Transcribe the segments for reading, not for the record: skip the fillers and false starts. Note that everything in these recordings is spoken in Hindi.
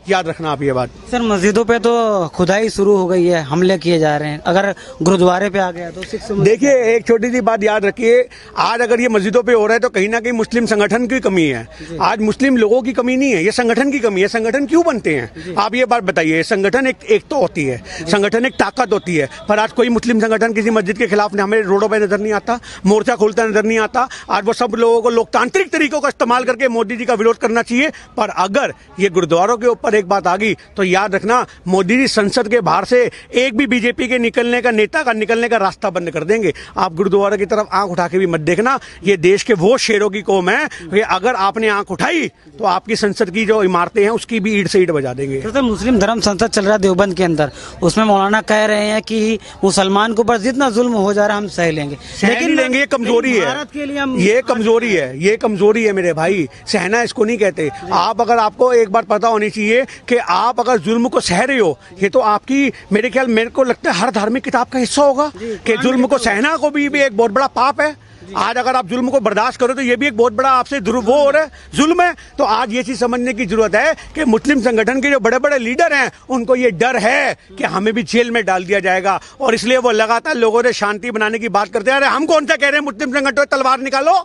याद रखना आप ये बात। सर मस्जिदों पे तो खुदाई शुरू हो गई है, हमले किए जा रहे हैं, अगर गुरुद्वारे पे आ गया तो सिख समुदाय। देखिए एक छोटी सी बात याद रखिए, आज अगर ये मस्जिदों पे हो रहा है तो कहीं ना कहीं मुस्लिम संगठन की कमी है। आज मुस्लिम लोगों की कमी नहीं है, ये संगठन की कमी है। संगठन क्यों बनते हैं आप ये बात बताइए। संगठन एक तो होती है, संगठन एक ताकत होती है, पर आज कोई मुस्लिम संगठन किसी मस्जिद के खिलाफ हमें रोडों पर नजर नहीं आता, मोर्चा खोलता नजर नहीं आता। आज वो सब लोगों को लोकतांत्रिक तरीकों का इस्तेमाल करके मोदी जी का विरोध करना चाहिए। पर अगर ये गुरुद्वारों के ऊपर एक बात आ गई तो याद रखना, मोदी जी संसद के बाहर से एक भी बीजेपी के निकलने का नेता का निकलने का रास्ता बंद कर देंगे। आप गुरुद्वारा की तरफ आंख उठा के भी मत देखना, ये देश के वो शेरों की कौम है कि अगर आपने आंख उठाई तो आपकी संसद की जो इमारतें हैं उसकी भी ईंट से ईंट बजा देंगे। तो मुस्लिम धर्म संसद चल रहा है देवबंद के अंदर, उसमें मौलाना कह रहे हैं कि मुसलमान के ऊपर जितना जुल्म हो जा रहा है हम सह लेंगे, लेकिन लेंगे, ये कमजोरी है, भारत के लिए हम ये कमजोरी है, ये कमजोरी है मेरे भाई। सहना इसको नहीं कहते। आप अगर आपको एक बार पता होनी चाहिए कि आप अगर जुल्म को सह रहे हो, ये तो आपकी मेरे को लगता है हर धार्मिक किताब का हिस्सा होगा कि जुल्म को सहना को भी एक बहुत बड़ा पाप है। आज अगर आप जुल्म को बर्दाश्त करो तो ये भी एक बहुत बड़ा आपसे वो हो रहा है, जुल्म है। तो आज ये चीज समझने की जरूरत है कि मुस्लिम संगठन के जो बड़े बड़े लीडर हैं उनको ये डर है कि हमें भी जेल में डाल दिया जाएगा, और इसलिए वो लगातार लोगों से शांति बनाने की बात करते हैं। अरे हम कौन सा कह रहे हैं मुस्लिम संगठन तलवार निकालो,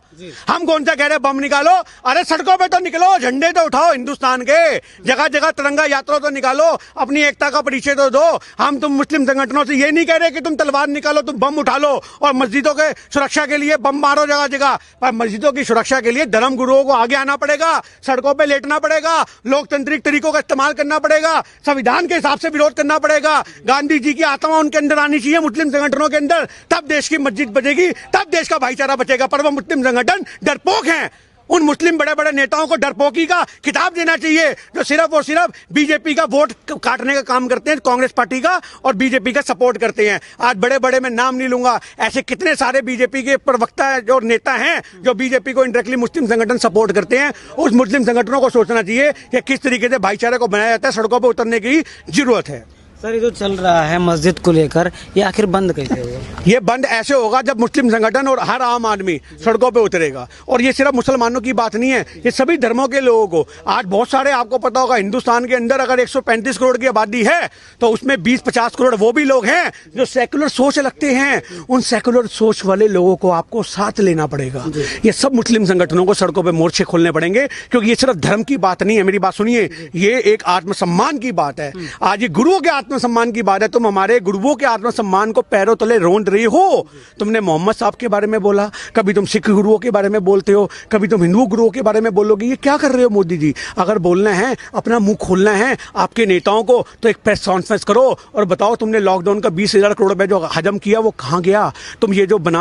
हम कौन सा कह रहे हैं बम निकालो। अरे सड़कों पर तो निकलो, झंडे तो उठाओ हिंदुस्तान के, जगह जगह तिरंगा यात्रा तो निकालो, अपनी एकता का परिचय तो दो। हम तुम मुस्लिम संगठनों से ये नहीं कह रहे कि तुम तलवार निकालो, तुम बम उठा लो और मस्जिदों के सुरक्षा के लिए बम मारो जगह जगह। पर मस्जिदों की सुरक्षा के लिए धर्म गुरुओं को आगे आना पड़ेगा, सड़कों पे लेटना पड़ेगा, लोकतांत्रिक तरीकों का इस्तेमाल करना पड़ेगा, संविधान के हिसाब से विरोध करना पड़ेगा। गांधी जी की आत्मा उनके अंदर आनी चाहिए, मुस्लिम संगठनों के अंदर, तब देश की मस्जिद बचेगी, तब देश का भाईचारा बचेगा। पर वो मुस्लिम संगठन डरपोक हैं। उन मुस्लिम बड़े बड़े नेताओं को डरपोकी का खिताब देना चाहिए जो सिर्फ और सिर्फ बीजेपी का वोट काटने का काम करते हैं, कांग्रेस पार्टी का और बीजेपी का सपोर्ट करते हैं। आज बड़े बड़े मैं नाम नहीं लूंगा, ऐसे कितने सारे बीजेपी के प्रवक्ता जो नेता हैं जो बीजेपी को इंडायरेक्टली मुस्लिम संगठन सपोर्ट करते हैं। उस मुस्लिम संगठनों को सोचना चाहिए कि किस तरीके से भाईचारे को बनाया जाता है, सड़कों पर उतरने की जरूरत है। सर ये जो चल रहा है मस्जिद को लेकर, ये आखिर बंद कैसे होगा? ये बंद ऐसे होगा जब मुस्लिम संगठन और हर आम आदमी सड़कों पे उतरेगा। और ये सिर्फ मुसलमानों की बात नहीं है, ये सभी धर्मों के लोगों को। आज बहुत सारे, आपको पता होगा, हिंदुस्तान के अंदर अगर 135 करोड़ की आबादी है तो उसमें 20-50 करोड़ वो भी लोग हैं जो सेकुलर सोच रखते हैं। उन सेकुलर सोच वाले लोगों को आपको साथ लेना पड़ेगा। ये सब मुस्लिम संगठनों को सड़कों पर मोर्चे खोलने पड़ेंगे, क्योंकि ये सिर्फ धर्म की बात नहीं है। मेरी बात सुनिए, ये एक आत्मसम्मान की बात है। आज ये गुरुओं के आत्मसम्मान की बात है। तुम हमारे गुरुओं के आत्मसम्मान को पैरों तले रोंद रही हो। तुमने मोहम्मद साहब के बारे में बोला, कभी तुम सिख गुरुओं के बारे में बोलते हो, कभी तुम हिंदू गुरुओं के बारे में बोलोगे। ये क्या कर रहे हो मोदी जी? अगर बोलना है, अपना मुंह खोलना है आपके नेताओं को, तो एक प्रेस कॉन्फ्रेंस करो और बताओ तुमने लॉकडाउन का 20,000 करोड़ रुपए जो हजम किया वो कहां गया। तुम ये जो बना